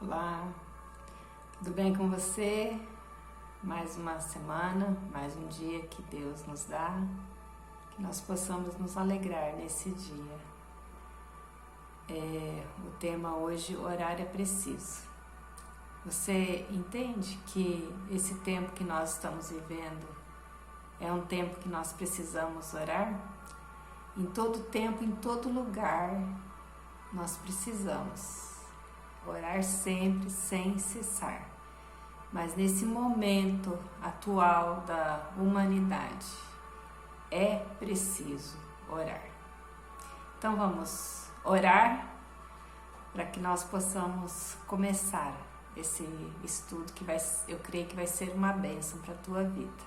Olá, tudo bem com você? Mais uma semana, mais um dia que Deus nos dá, que nós possamos nos alegrar nesse dia. O tema hoje, orar é preciso. Você entende que esse tempo que nós estamos vivendo é um tempo que nós precisamos orar? Em todo tempo, em todo lugar, nós precisamos orar sempre, sem cessar. Mas nesse momento atual da humanidade, é preciso orar. Então vamos orar para que nós possamos começar esse estudo que eu creio que vai ser uma bênção para a tua vida.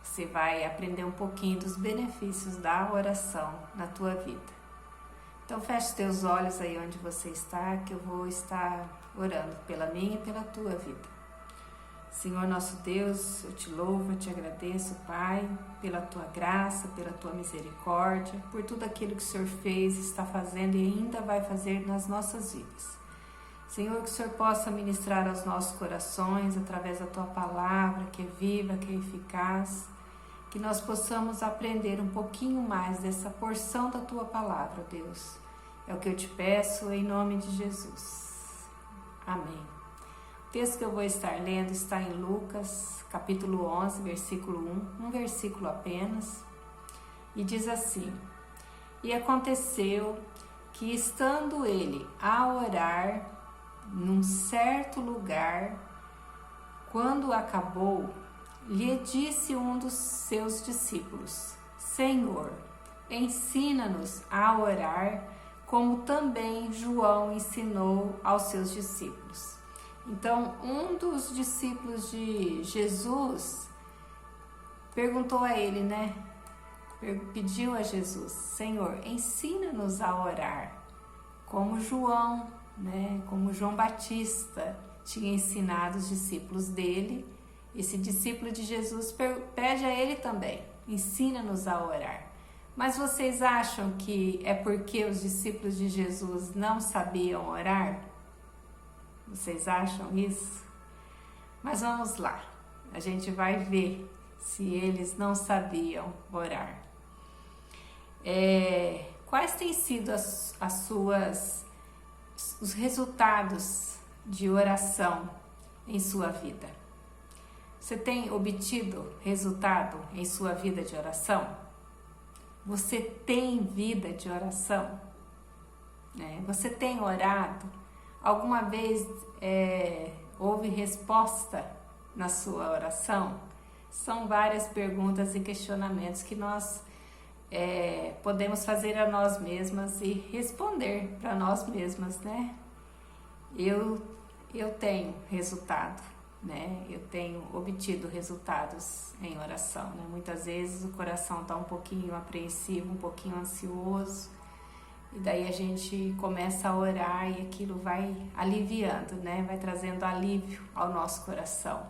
Você vai aprender um pouquinho dos benefícios da oração na tua vida. Então feche teus olhos aí onde você está, que eu vou estar orando pela minha e pela tua vida. Senhor nosso Deus, eu te louvo, eu te agradeço, Pai, pela tua graça, pela tua misericórdia, por tudo aquilo que o Senhor fez, está fazendo e ainda vai fazer nas nossas vidas. Senhor, que o Senhor possa ministrar aos nossos corações através da tua palavra, que é viva, que é eficaz, que nós possamos aprender um pouquinho mais dessa porção da tua palavra, Deus. É o que eu te peço em nome de Jesus. Amém. O texto que eu vou estar lendo está em Lucas, capítulo 11, versículo 1, um versículo apenas, e diz assim: E aconteceu que, estando ele a orar num certo lugar, quando acabou, lhe disse um dos seus discípulos: Senhor, ensina-nos a orar, como também João ensinou aos seus discípulos. Então, um dos discípulos de Jesus perguntou a ele, pediu a Jesus: Senhor, ensina-nos a orar, como João, como João Batista tinha ensinado os discípulos dele. Esse discípulo de Jesus pede a ele também: ensina-nos a orar. Mas vocês acham que é porque os discípulos de Jesus não sabiam orar? Vocês acham isso? Mas vamos lá, a gente vai ver se eles não sabiam orar. Quais têm sido os resultados de oração em sua vida? Você tem obtido resultado em sua vida de oração? Você tem vida de oração? Você tem orado? Alguma vez houve resposta na sua oração? São várias perguntas e questionamentos que nós podemos fazer a nós mesmas e responder para nós mesmas, Eu tenho resultado. Eu tenho obtido resultados em oração. Muitas vezes o coração está um pouquinho apreensivo, um pouquinho ansioso, e daí a gente começa a orar e aquilo vai aliviando, vai trazendo alívio ao nosso coração,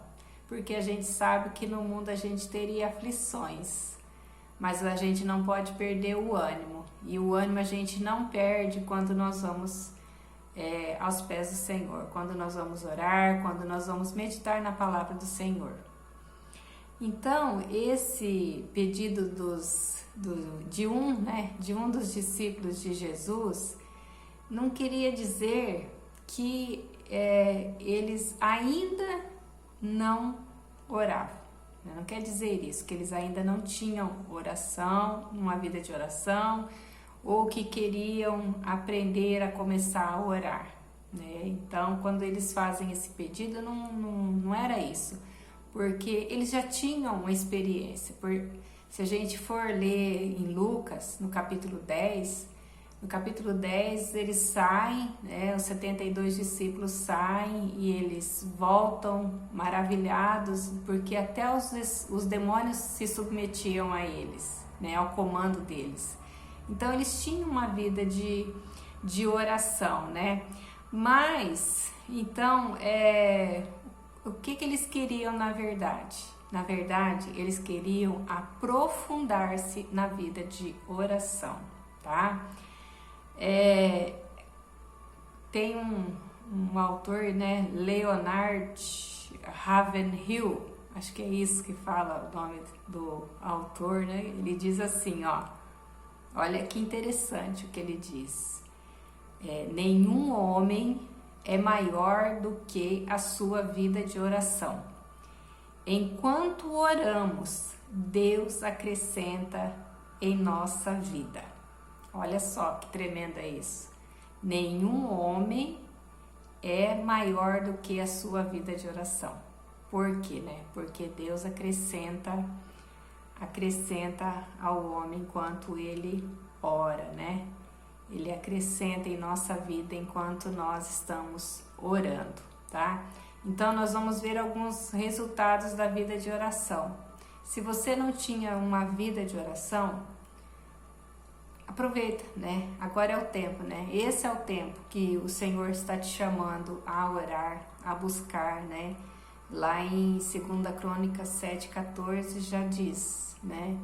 porque a gente sabe que no mundo a gente teria aflições, mas a gente não pode perder o ânimo, e o ânimo a gente não perde quando nós vamos aos pés do Senhor, quando nós vamos orar, quando nós vamos meditar na palavra do Senhor. Então, esse pedido de um dos discípulos de Jesus não queria dizer que eles ainda não oravam. Não quer dizer isso, que eles ainda não tinham oração, uma vida de oração, ou que queriam aprender a começar a orar. Então, quando eles fazem esse pedido, não era isso, porque eles já tinham uma experiência. Se a gente for ler em Lucas, no capítulo 10, eles saem, os 72 discípulos saem e eles voltam maravilhados, porque até os demônios se submetiam a eles, ao comando deles. Então eles tinham uma vida de oração, Mas, então, o que eles queriam na verdade? Na verdade, eles queriam aprofundar-se na vida de oração, tá? Tem um autor, né, Leonard Ravenhill, acho que é isso que fala o nome do autor, né? Ele diz assim, ó, olha que interessante o que ele diz. Nenhum homem é maior do que a sua vida de oração. Enquanto oramos, Deus acrescenta em nossa vida. Olha só que tremendo é isso. Nenhum homem é maior do que a sua vida de oração. Por quê, né? Porque Deus acrescenta ao homem enquanto ele ora, né? Ele acrescenta em nossa vida enquanto nós estamos orando, tá? Então, nós vamos ver alguns resultados da vida de oração. Se você não tinha uma vida de oração, aproveita, né? Agora é o tempo, né? Esse é o tempo que o Senhor está te chamando a orar, a buscar, né? Lá em 2 Crônicas 7,14 já diz, né?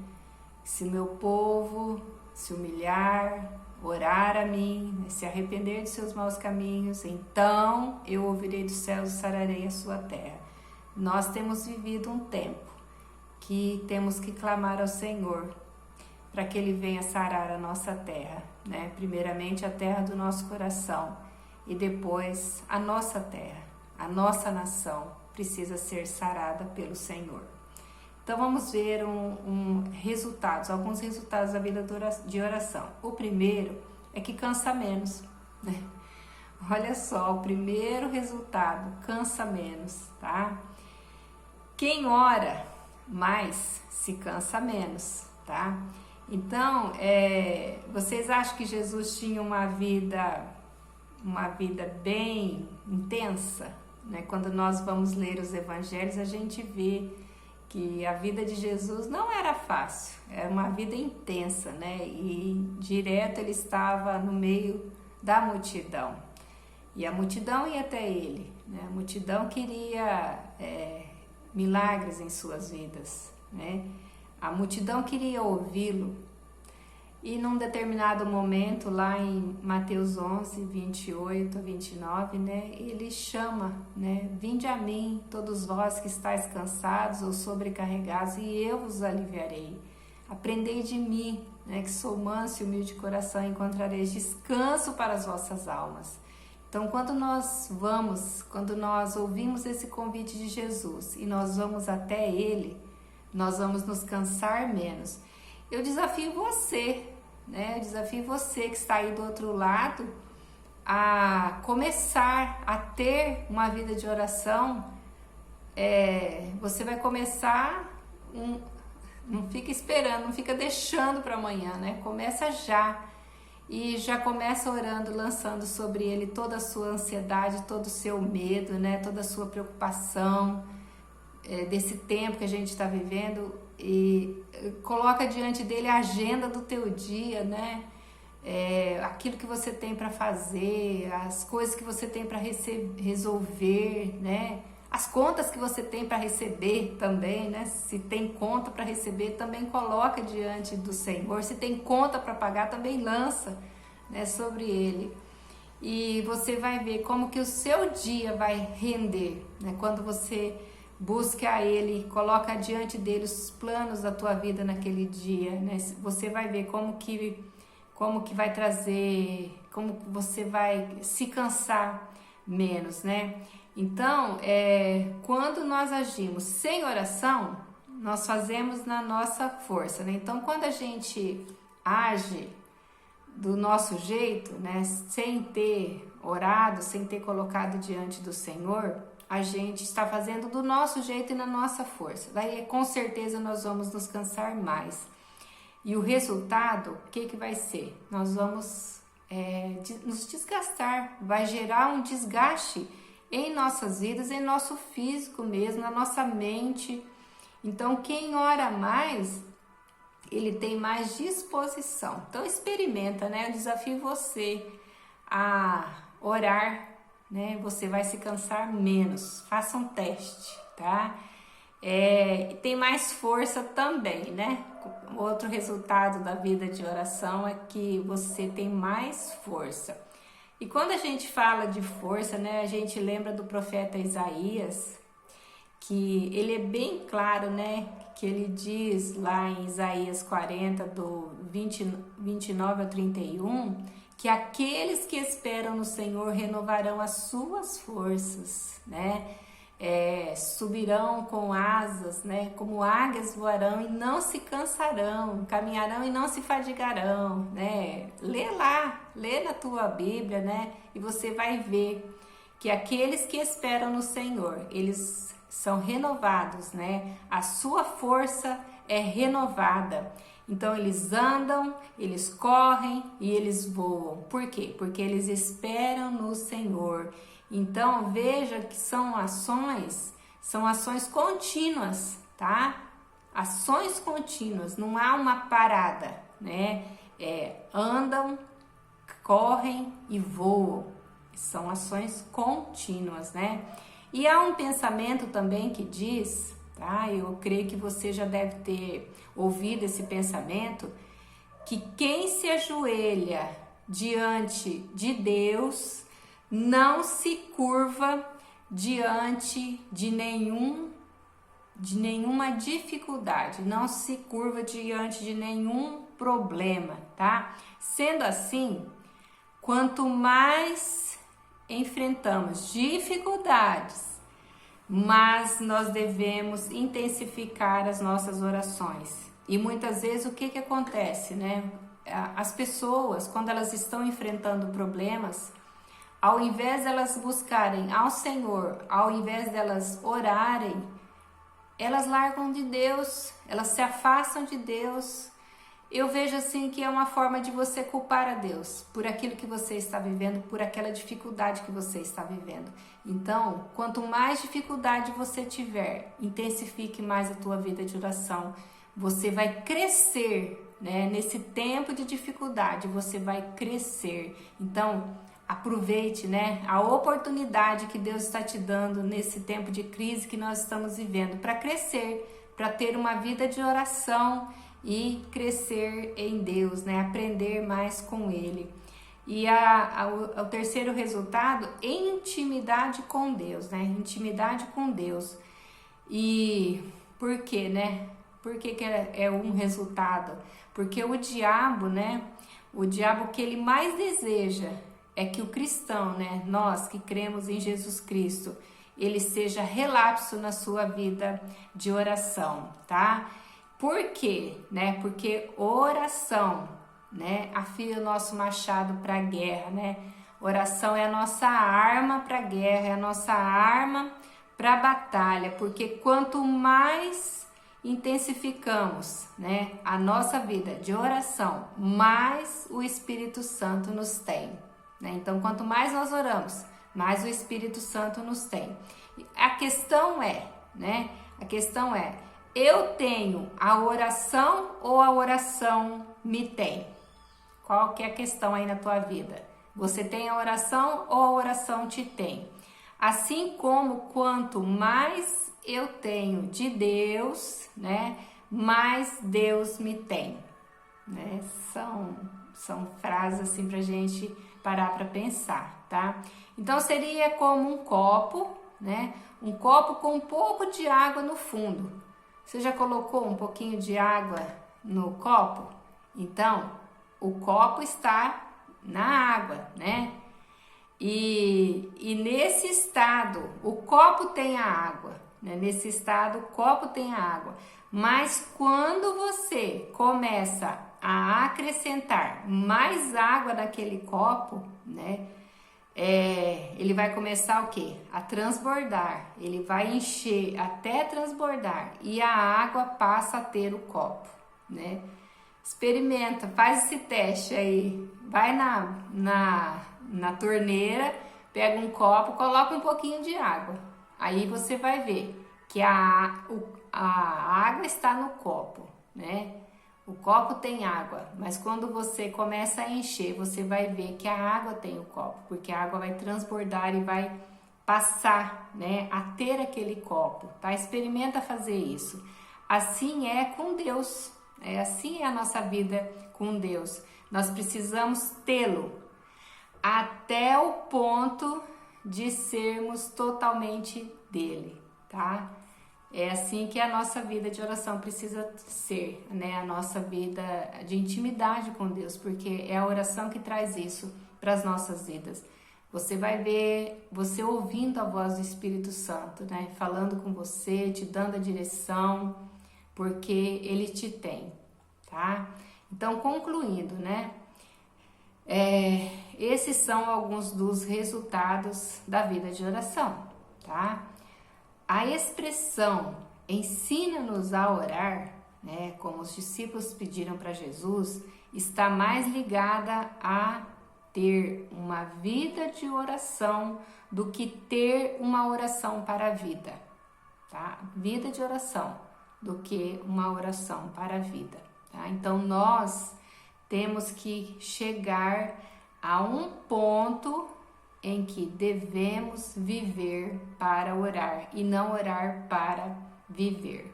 Se meu povo se humilhar, orar a mim, se arrepender de seus maus caminhos, então eu ouvirei dos céus e sararei a sua terra. Nós temos vivido um tempo que temos que clamar ao Senhor para que Ele venha sarar a nossa terra, né? Primeiramente a terra do nosso coração e depois a nossa terra, a nossa nação precisa ser sarada pelo Senhor. Então vamos ver alguns resultados da vida de oração. O primeiro é que cansa menos, né? Olha só, o primeiro resultado, cansa menos, tá? Quem ora mais se cansa menos, tá? Então, vocês acham que Jesus tinha uma vida bem intensa, né? Quando nós vamos ler os evangelhos, a gente vê que a vida de Jesus não era fácil, era uma vida intensa, né? E direto ele estava no meio da multidão. E a multidão ia até ele, né? A multidão queria milagres em suas vidas, né? A multidão queria ouvi-lo. E num determinado momento, lá em Mateus 11, 28 a 29, né, ele chama, né, vinde a mim, todos vós que estáis cansados ou sobrecarregados, e eu vos aliviarei. Aprendei de mim, né, que sou manso e humilde de coração, e encontrareis descanso para as vossas almas. Então, quando nós ouvimos esse convite de Jesus e nós vamos até Ele, nós vamos nos cansar menos. Eu desafio você, né? Eu desafio você que está aí do outro lado a começar a ter uma vida de oração. Você vai começar, não fica esperando, não fica deixando para amanhã, né? Começa já e já começa orando, lançando sobre Ele toda a sua ansiedade, todo o seu medo, né? Toda a sua preocupação desse tempo que a gente está vivendo, e coloca diante dele a agenda do teu dia, né? Aquilo que você tem para fazer, as coisas que você tem para resolver, né? As contas que você tem para receber também, né? Se tem conta para receber, também coloca diante do Senhor. Se tem conta para pagar, também lança, né, sobre Ele. E você vai ver como que o seu dia vai render, né? Quando você busca a Ele, coloca diante dele os planos da tua vida naquele dia, né? Você vai ver como que vai trazer, como você vai se cansar menos, né? Então, quando nós agimos sem oração, nós fazemos na nossa força, né? Então, quando a gente age do nosso jeito, né? Sem ter orado, sem ter colocado diante do Senhor, a gente está fazendo do nosso jeito e na nossa força. Daí, com certeza, nós vamos nos cansar mais. E o resultado, o que vai ser? Nós vamos nos desgastar, vai gerar um desgaste em nossas vidas, em nosso físico mesmo, na nossa mente. Então, quem ora mais, ele tem mais disposição. Então, experimenta, né? Eu desafio você a orar, né? Você vai se cansar menos. Faça um teste, tá? Tem mais força também, né? Outro resultado da vida de oração é que você tem mais força. E quando a gente fala de força, né, a gente lembra do profeta Isaías, que ele é bem claro, né, que ele diz lá em Isaías 40, do 29 ao 31, que aqueles que esperam no Senhor renovarão as suas forças, né? Subirão com asas, né? Como águias voarão e não se cansarão, caminharão e não se fadigarão, né? Lê lá, lê na tua Bíblia, né? E você vai ver que aqueles que esperam no Senhor, eles são renovados, né? A sua força é renovada. Então eles andam, eles correm e eles voam. Por quê? Porque eles esperam no Senhor. Então veja que são ações contínuas, tá? Ações contínuas, não há uma parada, né? Andam, correm e voam. São ações contínuas, né? E há um pensamento também que diz, tá? Eu creio que você já deve ter ouvido esse pensamento, que quem se ajoelha diante de Deus não se curva diante de nenhuma dificuldade, não se curva diante de nenhum problema, tá? Sendo assim, quanto mais enfrentamos dificuldades, mas nós devemos intensificar as nossas orações. E muitas vezes o que acontece, né? As pessoas, quando elas estão enfrentando problemas, ao invés de elas buscarem ao Senhor, ao invés de elas orarem, elas largam de Deus, elas se afastam de Deus. Eu vejo assim que é uma forma de você culpar a Deus por aquilo que você está vivendo, por aquela dificuldade que você está vivendo. Então, quanto mais dificuldade você tiver, intensifique mais a tua vida de oração. Você vai crescer, né? Nesse tempo de dificuldade, você vai crescer. Então, aproveite, né, a oportunidade que Deus está te dando nesse tempo de crise que nós estamos vivendo para crescer, para ter uma vida de oração e crescer em Deus, né? Aprender mais com Ele. E o terceiro resultado, intimidade com Deus, né? Intimidade com Deus. E por quê, né? Por que é um resultado? Porque o diabo, né? O diabo, que ele mais deseja é que o cristão, né? Nós que cremos em Jesus Cristo, ele seja relapso na sua vida de oração, tá? Por quê? Né? Porque oração, né, afia o nosso machado para a guerra, né? Oração é a nossa arma para a guerra, é a nossa arma para a batalha, porque quanto mais intensificamos, né, a nossa vida de oração, mais o Espírito Santo nos tem, né? Então, quanto mais nós oramos, mais o Espírito Santo nos tem. A questão é, né? A questão é, eu tenho a oração ou a oração me tem? Qual que é a questão aí na tua vida? Você tem a oração ou a oração te tem? Assim como quanto mais eu tenho de Deus, né, mais Deus me tem, né? São frases assim pra gente parar para pensar, tá? Então seria como um copo, né? Um copo com um pouco de água no fundo. Você já colocou um pouquinho de água no copo? Então, o copo está na água, né? E nesse estado, o copo tem a água, né? Nesse estado, o copo tem a água. Mas quando você começa a acrescentar mais água naquele copo, né? Ele vai começar o quê? A transbordar. Ele vai encher até transbordar e a água passa a ter o copo, né? Experimenta, faz esse teste aí. Vai na torneira, pega um copo, coloca um pouquinho de água. Aí você vai ver que a água está no copo, né? O copo tem água, mas quando você começa a encher, você vai ver que a água tem o copo, porque a água vai transbordar e vai passar, né, a ter aquele copo, tá? Experimenta fazer isso. Assim é com Deus, assim é a nossa vida com Deus. Nós precisamos tê-lo. até o ponto de sermos totalmente dele, tá? É assim que a nossa vida de oração precisa ser, né? A nossa vida de intimidade com Deus, porque é a oração que traz isso para as nossas vidas. Você vai ver, você ouvindo a voz do Espírito Santo, né? Falando com você, te dando a direção, porque Ele te tem, tá? Então, concluindo, né? Esses são alguns dos resultados da vida de oração, tá? A expressão ensina-nos a orar, né, como os discípulos pediram para Jesus, está mais ligada a ter uma vida de oração do que ter uma oração para a vida, tá? Vida de oração do que uma oração para a vida, tá? Então nós temos que chegar a um ponto em que devemos viver para orar e não orar para viver.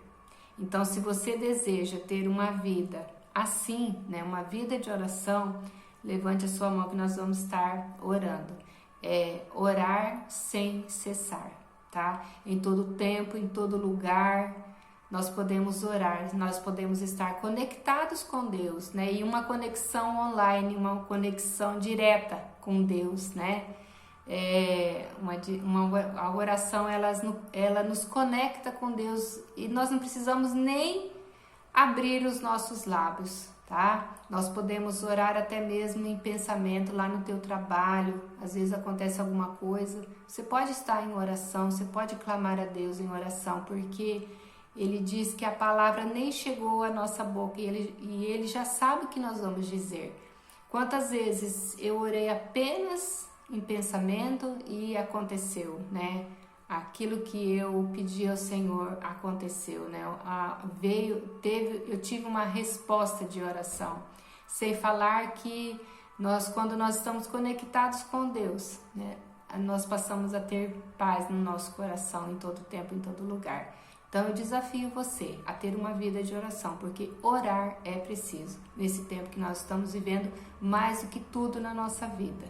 Então, se você deseja ter uma vida assim, né, uma vida de oração, levante a sua mão que nós vamos estar orando. Orar sem cessar, tá? Em todo tempo, em todo lugar, nós podemos orar, nós podemos estar conectados com Deus, né? E uma conexão online, uma conexão direta com Deus, né? A oração ela nos conecta com Deus e nós não precisamos nem abrir os nossos lábios, tá? Nós podemos orar até mesmo em pensamento lá no teu trabalho, às vezes acontece alguma coisa, você pode estar em oração, você pode clamar a Deus em oração, porque Ele diz que a palavra nem chegou à nossa boca e Ele já sabe o que nós vamos dizer. Quantas vezes eu orei apenas em pensamento e aconteceu, né? Aquilo que eu pedi ao Senhor aconteceu, né? Eu tive uma resposta de oração. Sem falar que quando nós estamos conectados com Deus, né? Nós passamos a ter paz no nosso coração em todo tempo, em todo lugar. Então eu desafio você a ter uma vida de oração, porque orar é preciso nesse tempo que nós estamos vivendo, mais do que tudo na nossa vida,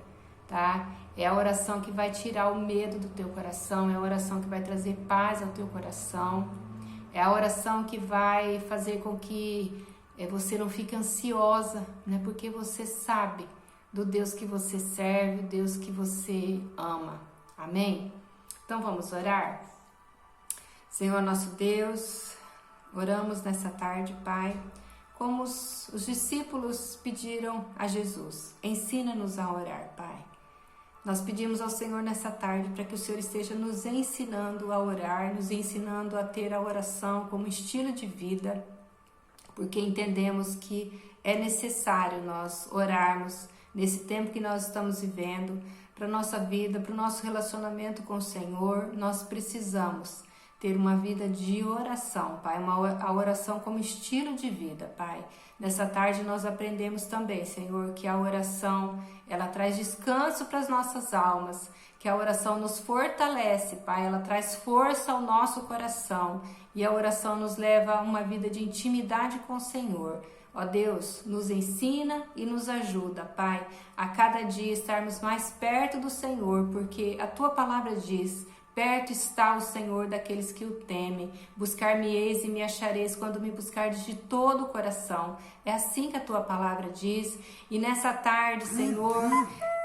tá? É a oração que vai tirar o medo do teu coração, é a oração que vai trazer paz ao teu coração, é a oração que vai fazer com que você não fique ansiosa, né? Porque você sabe do Deus que você serve, Deus que você ama. Amém? Então vamos orar? Senhor nosso Deus, oramos nessa tarde, Pai, como os discípulos pediram a Jesus. Ensina-nos a orar, Pai. Nós pedimos ao Senhor nessa tarde para que o Senhor esteja nos ensinando a orar, nos ensinando a ter a oração como estilo de vida, porque entendemos que é necessário nós orarmos nesse tempo que nós estamos vivendo, para a nossa vida, para o nosso relacionamento com o Senhor. Nós precisamos ter uma vida de oração, Pai, a oração como estilo de vida, Pai. Nessa tarde nós aprendemos também, Senhor, que a oração, ela traz descanso para as nossas almas, que a oração nos fortalece, Pai, ela traz força ao nosso coração e a oração nos leva a uma vida de intimidade com o Senhor. Ó Deus, nos ensina e nos ajuda, Pai, a cada dia estarmos mais perto do Senhor, porque a Tua palavra diz: perto está o Senhor daqueles que o temem. Buscar-me-eis e me achareis quando me buscardes de todo o coração. É assim que a Tua palavra diz. E nessa tarde, Senhor,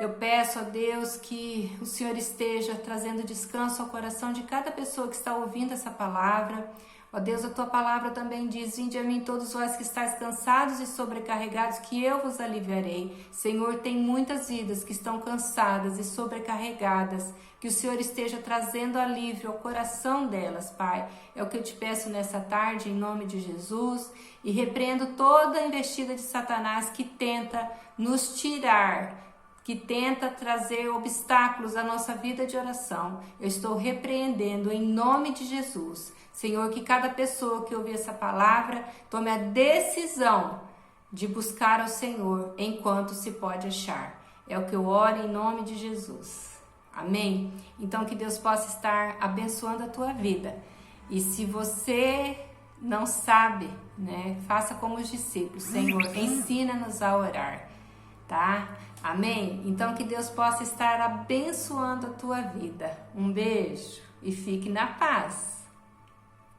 eu peço a Deus que o Senhor esteja trazendo descanso ao coração de cada pessoa que está ouvindo essa palavra. Ó Deus, a Tua palavra também diz: vinde a mim todos vós que estáis cansados e sobrecarregados, que eu vos aliviarei. Senhor, tem muitas vidas que estão cansadas e sobrecarregadas, que o Senhor esteja trazendo alívio ao coração delas, Pai. É o que eu te peço nessa tarde, em nome de Jesus, e repreendo toda a investida de Satanás que tenta nos tirar, que tenta trazer obstáculos à nossa vida de oração. Eu estou repreendendo em nome de Jesus. Senhor, que cada pessoa que ouvir essa palavra tome a decisão de buscar ao Senhor enquanto se pode achar. É o que eu oro em nome de Jesus. Amém? Então que Deus possa estar abençoando a tua vida. E se você não sabe, né, faça como os discípulos. Senhor, ensina-nos a orar. tá? Amém? Então que Deus possa estar abençoando a tua vida. Um beijo e fique na paz.